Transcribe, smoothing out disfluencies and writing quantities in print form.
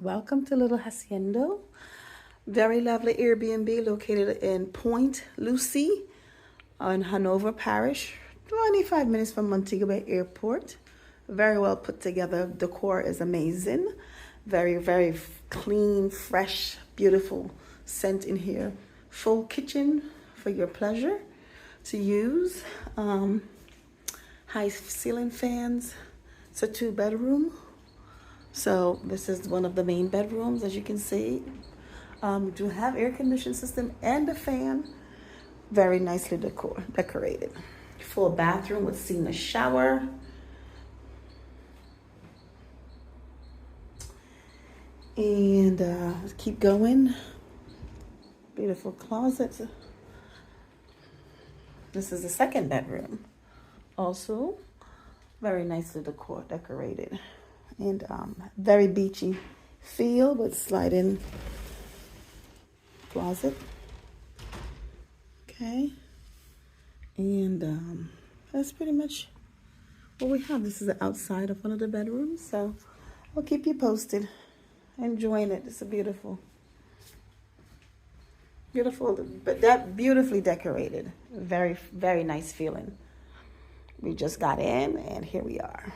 Welcome to Little Hacienda. Very lovely Airbnb located in Point, Lucea, in Hanover Parish, 25 minutes from Montego Bay Airport. Very well put together. Decor is amazing. Very, very clean, fresh, beautiful scent in here. Full kitchen for your pleasure to use. High ceiling fans. It's a 2-bedroom. So this is one of the main bedrooms, as you can see. We do have air conditioning system and a fan. Very nicely decorated. Full bathroom with seamless shower. And keep going. Beautiful closet. This is the 2nd bedroom. Also, very nicely decorated. And very beachy feel with slide-in closet. Okay. And that's pretty much what we have. This is the outside of one of the bedrooms. So I'll keep you posted. Enjoying it. It's a beautiful, but that beautifully decorated. Very, very nice feeling. We just got in and here we are.